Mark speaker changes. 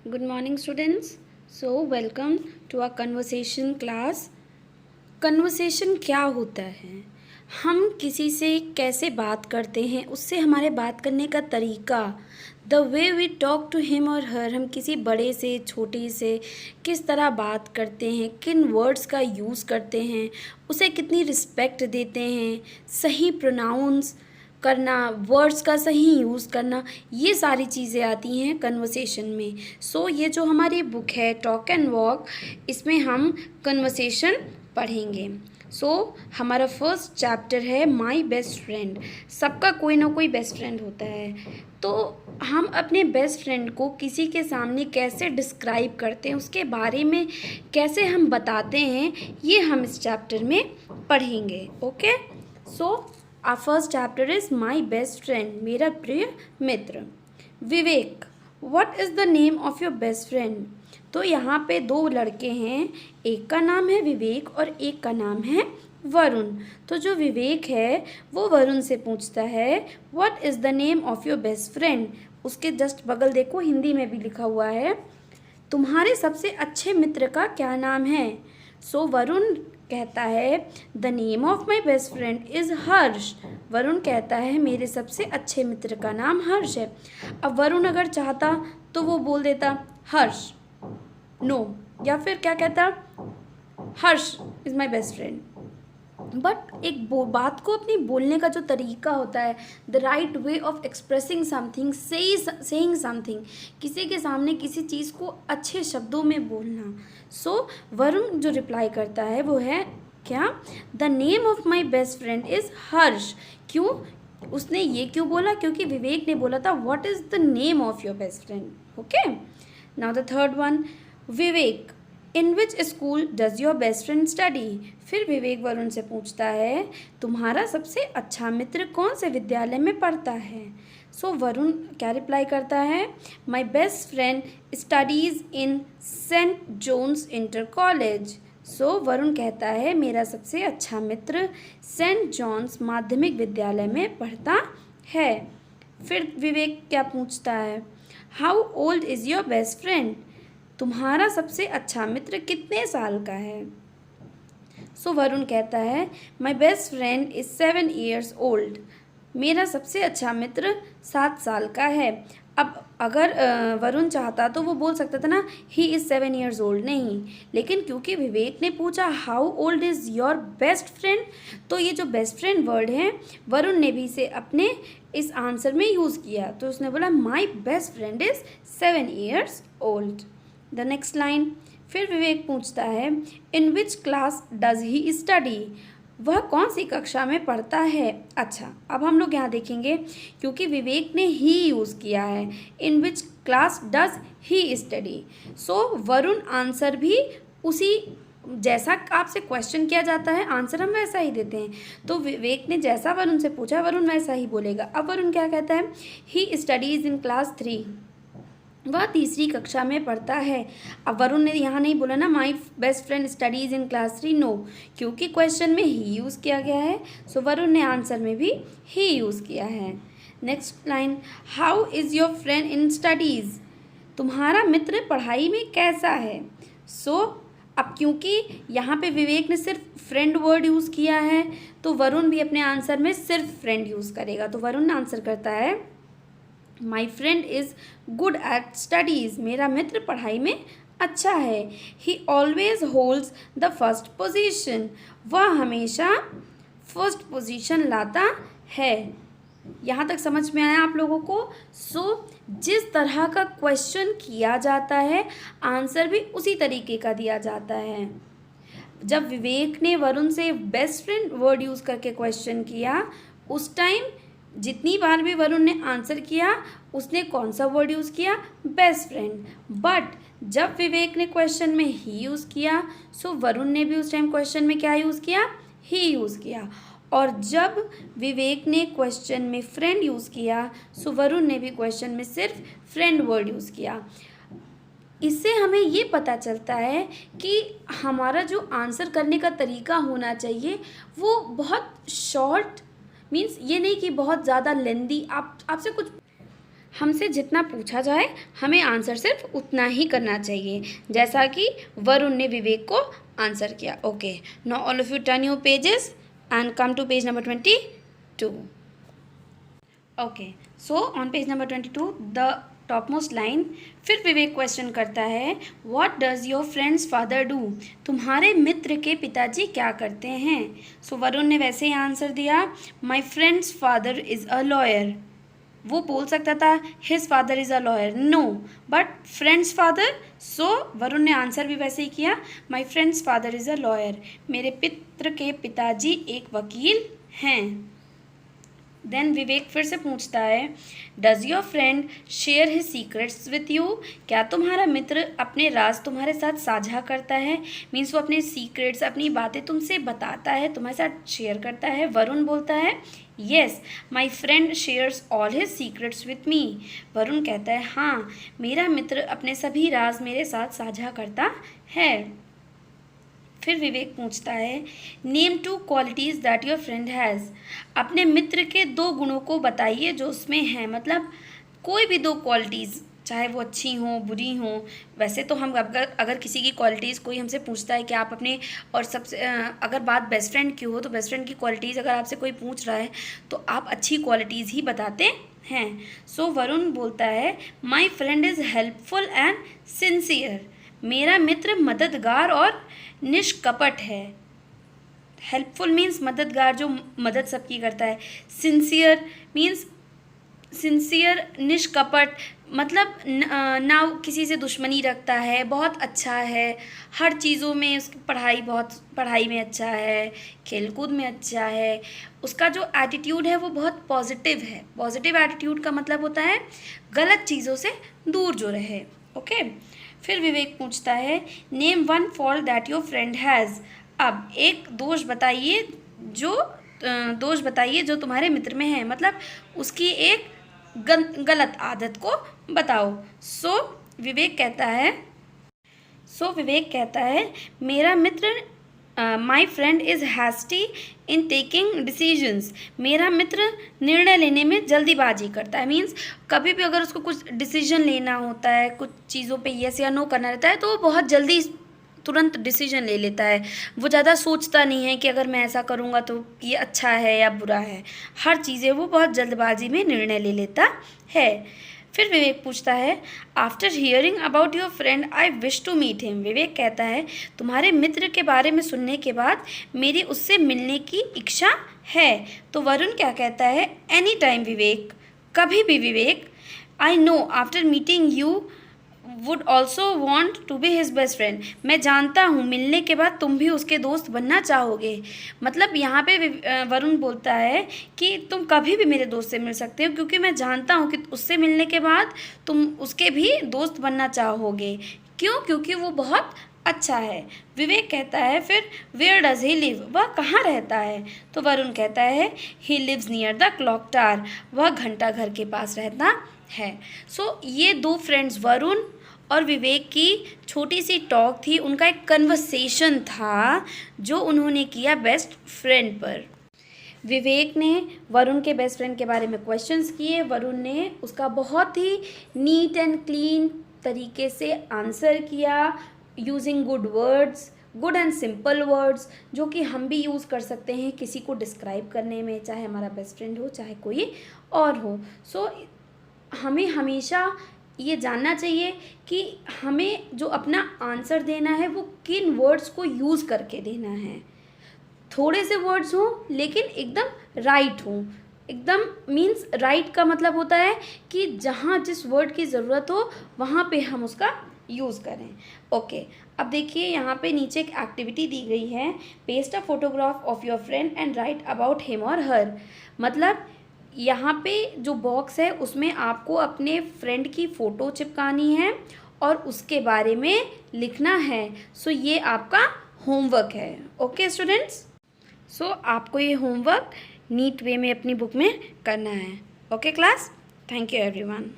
Speaker 1: Good morning, students. So, welcome to our conversation class. Conversation क्या होता है? हम किसी से कैसे बात करते हैं, उससे हमारे बात करने का तरीका, the way we talk to him और हर, हम किसी बड़े से छोटे से किस तरह बात करते हैं, किन वर्ड्स का यूज़ करते हैं, उसे कितनी रिस्पेक्ट देते हैं, सही प्रोनाउंस करना, वर्ड्स का सही यूज़ करना, ये सारी चीज़ें आती हैं कन्वर्सेशन में। सो ये जो हमारी बुक है टॉक एंड वॉक, इसमें हम कन्वर्सेशन पढ़ेंगे। हमारा फर्स्ट चैप्टर है माई बेस्ट फ्रेंड। सबका कोई ना कोई बेस्ट फ्रेंड होता है, तो हम अपने बेस्ट फ्रेंड को किसी के सामने कैसे डिस्क्राइब करते हैं, उसके बारे में कैसे हम बताते हैं, ये हम इस चैप्टर में पढ़ेंगे। Okay, our first chapter is my best friend, मेरा प्रिय मित्र। Vivek, what is the name of your best friend? तो यहाँ पे दो लड़के हैं, एक का नाम है विवेक और एक का नाम है वरुण। तो जो विवेक है वो वरुण से पूछता है what is the name of your best friend. उसके जस्ट बगल देखो हिंदी में भी लिखा हुआ है तुम्हारे सबसे अच्छे मित्र का क्या नाम है। वरुण कहता है the name of my best friend is Harsh. Varun कहता है मेरे सबसे अच्छे मित्र का नाम हर्ष है। अब वरुण अगर चाहता तो वो बोल देता हर्ष नो, या फिर क्या कहता Harsh is my best friend. But एक बात को अपनी बोलने का जो तरीका होता है, the right way of expressing something, saying something, किसी के सामने किसी चीज़ को अच्छे शब्दों में बोलना। वरुण जो रिप्लाई करता है वो है क्या, the name of my best friend is Harsh. क्यों उसने ये क्यों बोला? क्योंकि विवेक ने बोला था what is the name of your best friend. Okay, now the third one, Vivek, in which school does your best friend study? फिर विवेक वरुण से पूछता है तुम्हारा सबसे अच्छा मित्र कौन से विद्यालय में पढ़ता है? वरुण क्या रिप्लाई करता है, my best friend studies in Saint Johns inter college. Varun कहता है मेरा सबसे अच्छा मित्र सेंट जॉन्स माध्यमिक विद्यालय में पढ़ता है। फिर विवेक क्या पूछता है, how old is your best friend? तुम्हारा सबसे अच्छा मित्र कितने साल का है? वरुण कहता है my best friend is 7 years old। मेरा सबसे अच्छा मित्र 7 साल का है। अब अगर वरुण चाहता तो वो बोल सकता था ना ही इज़ 7 years old, नहीं, लेकिन क्योंकि विवेक ने पूछा how old is your best friend, तो ये जो बेस्ट फ्रेंड वर्ड है वरुण ने भी इसे अपने इस आंसर में यूज़ किया। तो उसने बोला my best friend is 7 years old। The next line, फिर विवेक पूछता है in which class does he study? वह कौन सी कक्षा में पढ़ता है? अच्छा, अब हम लोग यहाँ देखेंगे क्योंकि विवेक ने ही यूज़ किया है, in which class does he study. Varun answer भी उसी जैसा आपसे क्वेश्चन किया जाता है आंसर हम वैसा ही देते हैं। तो विवेक ने जैसा वरुण से पूछा वरुण वैसा ही बोलेगा। अब वरुण क्या कहता है, ही स्टडीज़ इन क्लास 3, वह तीसरी कक्षा में पढ़ता है। अब वरुण ने यहाँ नहीं बोला ना my best friend studies in class 3, no, क्योंकि क्वेश्चन में ही यूज़ किया गया है। वरुण ने आंसर में भी ही यूज़ किया है। Next line, how is your friend in studies? तुम्हारा मित्र पढ़ाई में कैसा है? अब क्योंकि यहाँ पे विवेक ने सिर्फ फ्रेंड वर्ड यूज़ किया है तो वरुण भी अपने आंसर में सिर्फ फ्रेंड यूज़ करेगा। तो वरुण आंसर करता है माई friend is good at studies. मेरा मित्र पढ़ाई में अच्छा है। ही always holds the first position. वह हमेशा फर्स्ट पोजीशन लाता है। यहाँ तक समझ में आया आप लोगों को? जिस तरह का क्वेश्चन किया जाता है आंसर भी उसी तरीके का दिया जाता है। जब विवेक ने वरुण से बेस्ट फ्रेंड वर्ड यूज़ करके क्वेश्चन किया, उस टाइम जितनी बार भी वरुण ने आंसर किया उसने कौन सा वर्ड यूज़ किया, बेस्ट फ्रेंड। बट जब विवेक ने क्वेश्चन में ही यूज़ किया वरुण ने भी उस टाइम क्वेश्चन में क्या यूज़ किया, ही यूज़ किया। और जब विवेक ने क्वेश्चन में फ्रेंड यूज़ किया वरुण ने भी क्वेश्चन में सिर्फ फ्रेंड वर्ड यूज़ किया। इससे हमें ये पता चलता है कि हमारा जो आंसर करने का तरीका होना चाहिए वो बहुत शॉर्ट, मीन्स ये नहीं कि बहुत ज़्यादा लेंदी। आपसे कुछ हमसे जितना पूछा जाए हमें आंसर सिर्फ उतना ही करना चाहिए, जैसा कि वरुण ने विवेक को आंसर किया। Okay, now all of you turn your pages and come to page number 22. Okay, so on page number 22 the top most line, फिर विवेक क्वेश्चन करता है what does your friend's father do, तुम्हारे मित्र के पिताजी क्या करते हैं। सो वरुण ने वैसे ही आंसर दिया, my friend's father is a lawyer. वो बोल सकता था his father is a lawyer, no, but friend's father, so Varun ने आंसर भी वैसे ही किया, my friend's father is a lawyer, मेरे मित्र के पिताजी एक वकील हैं। देन विवेक फिर से पूछता है does your friend share his secrets with you, क्या तुम्हारा मित्र अपने राज तुम्हारे साथ साझा करता है, मीन्स वो अपने सीक्रेट्स, अपनी बातें तुमसे बताता है, तुम्हारे साथ शेयर करता है। वरुण बोलता है yes my friend shares all his secrets with me. Varun कहता है हाँ, मेरा मित्र अपने सभी राज मेरे साथ साझा करता है। फिर विवेक पूछता है name 2 qualities that your friend has, अपने मित्र के 2 गुणों को बताइए जो उसमें हैं, मतलब कोई भी 2 क्वालिटीज़, चाहे वो अच्छी हों बुरी हों। वैसे तो हम अगर किसी की क्वालिटीज़ कोई हमसे पूछता है कि आप अपने, और सबसे अगर बात बेस्ट फ्रेंड की हो तो बेस्ट फ्रेंड की क्वालिटीज़ अगर आपसे कोई पूछ रहा है तो आप अच्छी क्वालिटीज़ ही बताते हैं। सो वरुण बोलता है माई friend is helpful and sincere, मेरा मित्र मददगार और निष्कपट है। हेल्पफुल मीन्स मददगार, जो मदद सबकी करता है। सिंसियर मीन्स सिंसियर, निष्कपट मतलब ना किसी से दुश्मनी रखता है, बहुत अच्छा है, हर चीज़ों में उसकी पढ़ाई में अच्छा है, खेलकूद में अच्छा है, उसका जो एटीट्यूड है वो बहुत पॉजिटिव है। पॉजिटिव एटीट्यूड का मतलब होता है गलत चीज़ों से दूर जो रहे। ओके, फिर विवेक पूछता है name 1 fault that your friend has, अब एक दोष बताइए जो तुम्हारे मित्र में है, मतलब उसकी एक गलत आदत को बताओ। सो विवेक कहता है मेरा मित्र my friend is hasty in taking decisions, मेरा मित्र निर्णय लेने में जल्दीबाजी करता है। मीन्स कभी भी अगर उसको कुछ डिसीजन लेना होता है, कुछ चीज़ों पे यस या नो करना रहता है, तो वो बहुत जल्दी तुरंत डिसीजन ले लेता है। वो ज़्यादा सोचता नहीं है कि अगर मैं ऐसा करूँगा तो ये अच्छा है या बुरा है, हर चीज़ें वो बहुत जल्दबाजी में निर्णय ले लेता है। फिर विवेक पूछता है after hearing about your friend I wish to meet him, Vivek कहता है तुम्हारे मित्र के बारे में सुनने के बाद मेरी उससे मिलने की इच्छा है। तो वरुण क्या कहता है एनी टाइम विवेक, कभी भी Vivek, I know after meeting you would also want to be his best friend, मैं जानता हूँ मिलने के बाद तुम भी उसके दोस्त बनना चाहोगे। मतलब यहाँ पे वरुण बोलता है कि तुम कभी भी मेरे दोस्त से मिल सकते हो, क्योंकि मैं जानता हूँ कि उससे मिलने के बाद तुम उसके भी दोस्त बनना चाहोगे। क्यों? क्योंकि वो बहुत अच्छा है। विवेक कहता है फिर वेयर डज ही लिव, वह कहाँ रहता है। तो वरुण कहता है he lives near the clock tower, वह घंटा घर के पास रहता है। सो ये 2 फ्रेंड्स वरुण और विवेक की छोटी सी टॉक थी, उनका एक कन्वर्सेशन था जो उन्होंने किया बेस्ट फ्रेंड पर। विवेक ने वरुण के बेस्ट फ्रेंड के बारे में क्वेश्चंस किए, वरुण ने उसका बहुत ही नीट एंड क्लीन तरीके से आंसर किया using good and simple words, जो कि हम भी यूज़ कर सकते हैं किसी को डिस्क्राइब करने में, चाहे हमारा बेस्ट फ्रेंड हो चाहे कोई और हो। सो हमें हमेशा ये जानना चाहिए कि हमें जो अपना आंसर देना है वो किन वर्ड्स को यूज़ करके देना है। थोड़े से वर्ड्स हों लेकिन एकदम राइट हों। एकदम मीन्स राइट का मतलब होता है कि जहाँ जिस वर्ड की ज़रूरत हो वहाँ पे हम उसका यूज़ करें। ओके, अब देखिए यहाँ पे नीचे एक एक्टिविटी दी गई है, paste a photograph of your friend and right about him और हर। मतलब यहाँ पे जो बॉक्स है उसमें आपको अपने फ्रेंड की फ़ोटो चिपकानी है और उसके बारे में लिखना है। सो ये आपका होमवर्क है। ओके स्टूडेंट्स, सो आपको ये होमवर्क नीट वे में अपनी बुक में करना है। Okay class, thank you everyone.